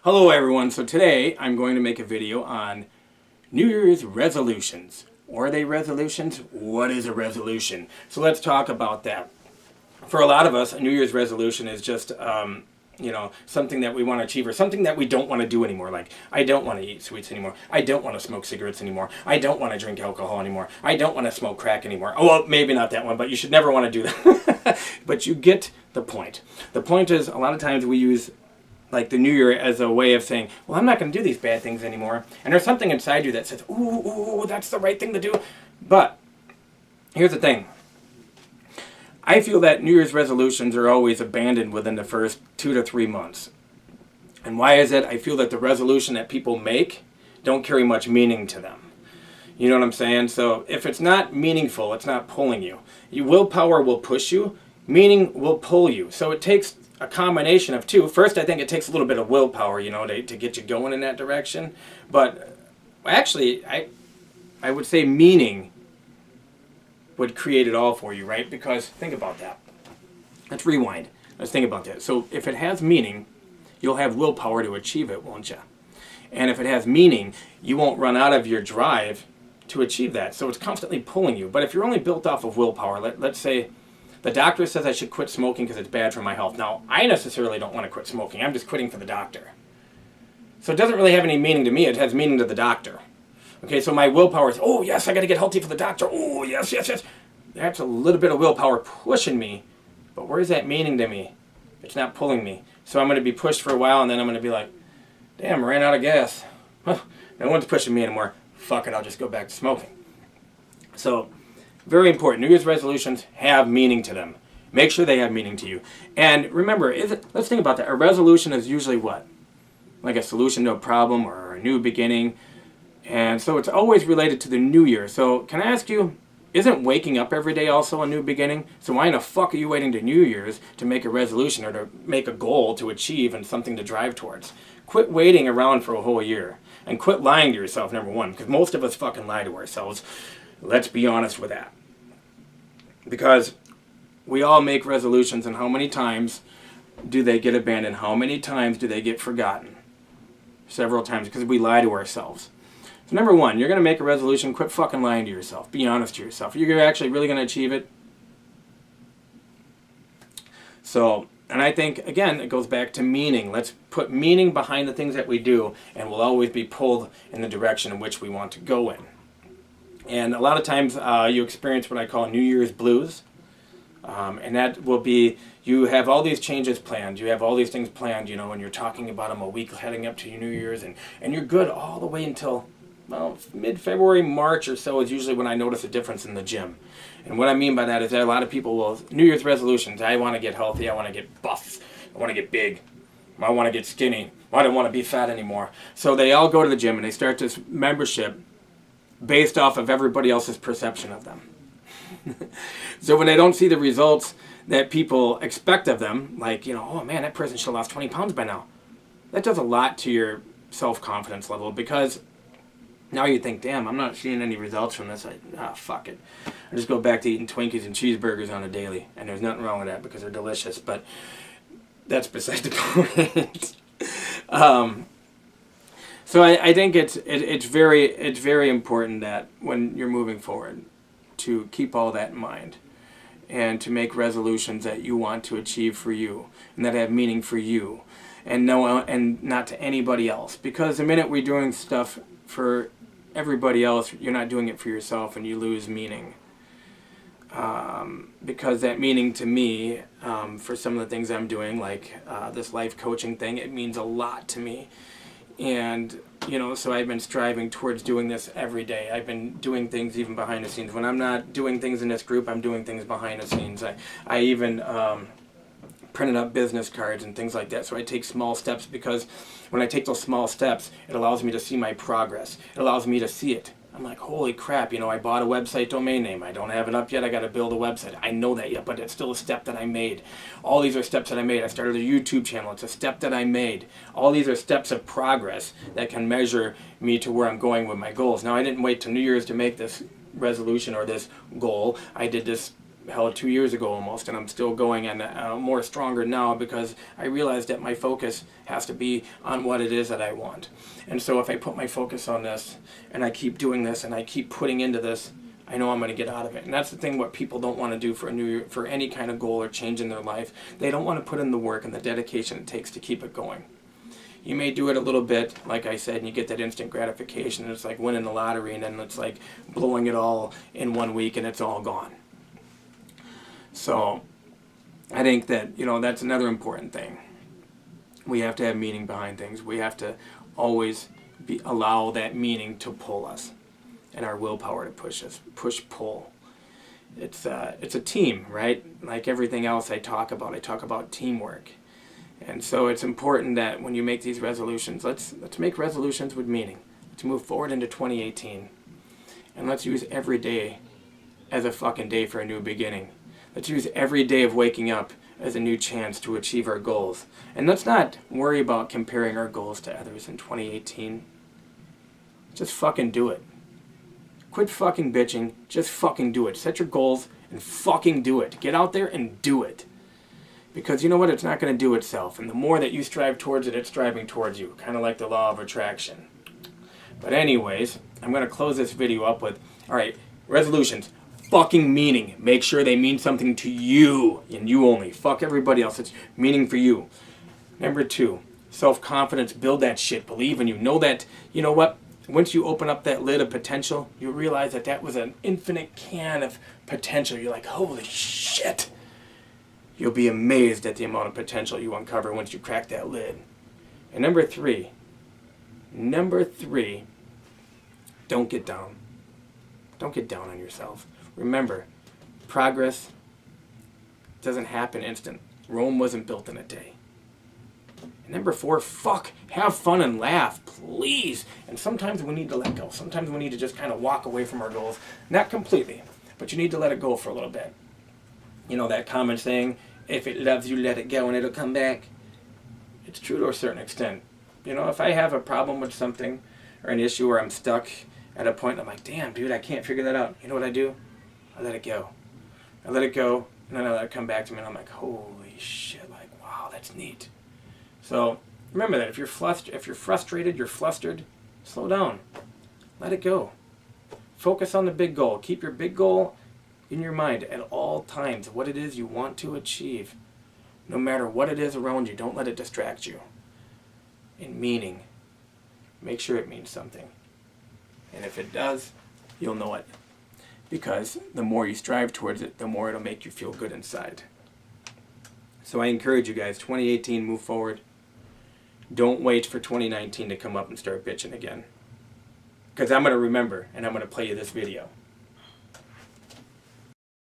Hello everyone, so today I'm going to make a video on New Year's resolutions. Are they resolutions? What is a resolution? So let's talk about that. For a lot of us, a New Year's resolution is just, something that we want to achieve or something that we don't want to do anymore. Like, I don't want to eat sweets anymore. I don't want to smoke cigarettes anymore. I don't want to drink alcohol anymore. I don't want to smoke crack anymore. Oh, well, maybe not that one, but you should never want to do that. But you get the point. The point is, a lot of times we use like the New Year as a way of saying, well, I'm not going to do these bad things anymore. And there's something inside you that says, ooh, that's the right thing to do. But here's the thing. I feel that New Year's resolutions are always abandoned within the first 2 to 3 months. And why is it? I feel that the resolution that people make don't carry much meaning to them. You know what I'm saying? So if it's not meaningful, it's not pulling you. Your willpower will push you. Meaning will pull you. So it takes a combination of two. First, I think it takes a little bit of willpower, to get you going in that direction. But actually, I would say meaning would create it all for you, right? Because think about that. Let's rewind. Let's think about that. So if it has meaning, you'll have willpower to achieve it, won't you? And if it has meaning, you won't run out of your drive to achieve that. So it's constantly pulling you. But if you're only built off of willpower, let's say the doctor says I should quit smoking because it's bad for my health. Now, I necessarily don't want to quit smoking. I'm just quitting for the doctor. So it doesn't really have any meaning to me. It has meaning to the doctor. Okay, so my willpower is, oh, yes, I got to get healthy for the doctor. Oh, yes, yes, yes. That's a little bit of willpower pushing me. But where's that meaning to me? It's not pulling me. So I'm going to be pushed for a while, and then I'm going to be like, damn, I ran out of gas. Huh, no one's pushing me anymore. Fuck it, I'll just go back to smoking. So very important. New Year's resolutions have meaning to them. Make sure they have meaning to you. And remember, let's think about that. A resolution is usually what? Like a solution to a problem or a new beginning. And so it's always related to the new year. So can I ask you, isn't waking up every day also a new beginning? So why in the fuck are you waiting to New Year's to make a resolution or to make a goal to achieve and something to drive towards? Quit waiting around for a whole year. And quit lying to yourself, number one. Because most of us fucking lie to ourselves. Let's be honest with that. Because we all make resolutions, and how many times do they get abandoned? How many times do they get forgotten? Several times, because we lie to ourselves. So number one, you're going to make a resolution, quit fucking lying to yourself. Be honest to yourself. You're actually really going to achieve it. So, and I think, again, it goes back to meaning. Let's put meaning behind the things that we do, and we'll always be pulled in the direction in which we want to go in. And a lot of times you experience what I call New Year's blues. And that will be, you have all these changes planned. You have all these things planned, and you're talking about them a week heading up to your New Year's. And you're good all the way until, well, mid-February, March or so is usually when I notice a difference in the gym. And what I mean by that is that a lot of people will, New Year's resolutions, I want to get healthy, I want to get buff, I want to get big, I want to get skinny, I don't want to be fat anymore. So they all go to the gym and they start this membership based off of everybody else's perception of them. So when they don't see the results that people expect of them, like, oh man, that person should have lost 20 pounds by now. That does a lot to your self-confidence level, because now you think, damn, I'm not seeing any results from this. Fuck it. I just go back to eating Twinkies and cheeseburgers on a daily. And there's nothing wrong with that because they're delicious, but that's beside the point. So I think it's very important that when you're moving forward to keep all that in mind and to make resolutions that you want to achieve for you and that have meaning for you and not to anybody else. Because the minute we're doing stuff for everybody else, you're not doing it for yourself and you lose meaning. Because that meaning to me, for some of the things I'm doing, like this life coaching thing, it means a lot to me. And, so I've been striving towards doing this every day. I've been doing things even behind the scenes. When I'm not doing things in this group, I'm doing things behind the scenes. I even printed up business cards and things like that. So I take small steps, because when I take those small steps, it allows me to see my progress. It allows me to see it. I'm like, holy crap, I bought a website domain name. I don't have it up yet. I got to build a website. I know that yet, but it's still a step that I made. All these are steps that I made. I started a YouTube channel. It's a step that I made. All these are steps of progress that can measure me to where I'm going with my goals. Now, I didn't wait till New Year's to make this resolution or this goal. I did this hell, 2 years ago almost, and I'm still going, and more stronger now, because I realized that my focus has to be on what it is that I want. And so if I put my focus on this, and I keep doing this, and I keep putting into this, I know I'm going to get out of it. And that's the thing, what people don't want to do for a new year, for any kind of goal or change in their life. They don't want to put in the work and the dedication it takes to keep it going. You may do it a little bit, like I said, and you get that instant gratification, and it's like winning the lottery, and then it's like blowing it all in 1 week, and it's all gone. So I think that, that's another important thing. We have to have meaning behind things. We have to always allow that meaning to pull us, and our willpower to push us, pull. It's a team, right? Like everything else I talk about teamwork. And so it's important that when you make these resolutions, let's make resolutions with meaning. Let's move forward into 2018. And let's use every day as a fucking day for a new beginning. Let's use every day of waking up as a new chance to achieve our goals. And let's not worry about comparing our goals to others in 2018. Just fucking do it. Quit fucking bitching. Just fucking do it. Set your goals and fucking do it. Get out there and do it. Because you know what? It's not going to do itself. And the more that you strive towards it, it's striving towards you. Kind of like the law of attraction. But anyways, I'm going to close this video up with, alright, resolutions. Fucking meaning. Make sure they mean something to you. And you only. Fuck everybody else. It's meaning for you. Number 2, self-confidence. Build that shit. Believe in you. Know that, you know what? Once you open up that lid of potential, you realize that that was an infinite can of potential. You're like, holy shit. You'll be amazed at the amount of potential you uncover once you crack that lid. And number 3, don't get down. Don't get down on yourself. Remember, progress doesn't happen instant. Rome wasn't built in a day. And number 4, have fun and laugh, please. And sometimes we need to let go. Sometimes we need to just kind of walk away from our goals. Not completely, but you need to let it go for a little bit. You know that common saying, if it loves you, let it go and it'll come back. It's true to a certain extent. If I have a problem with something or an issue where I'm stuck at a point and I'm like, damn, dude, I can't figure that out. You know what I do? I let it go. I let it go, and then I let it come back to me, and I'm like, holy shit, like, wow, that's neat. So remember that if you're frustrated, you're flustered, slow down. Let it go. Focus on the big goal. Keep your big goal in your mind at all times, what it is you want to achieve. No matter what it is around you, don't let it distract you. And meaning, make sure it means something. And if it does, you'll know it. Because the more you strive towards it, the more it'll make you feel good inside. So I encourage you guys, 2018, move forward. Don't wait for 2019 to come up and start bitching again. Because I'm going to remember, and I'm going to play you this video.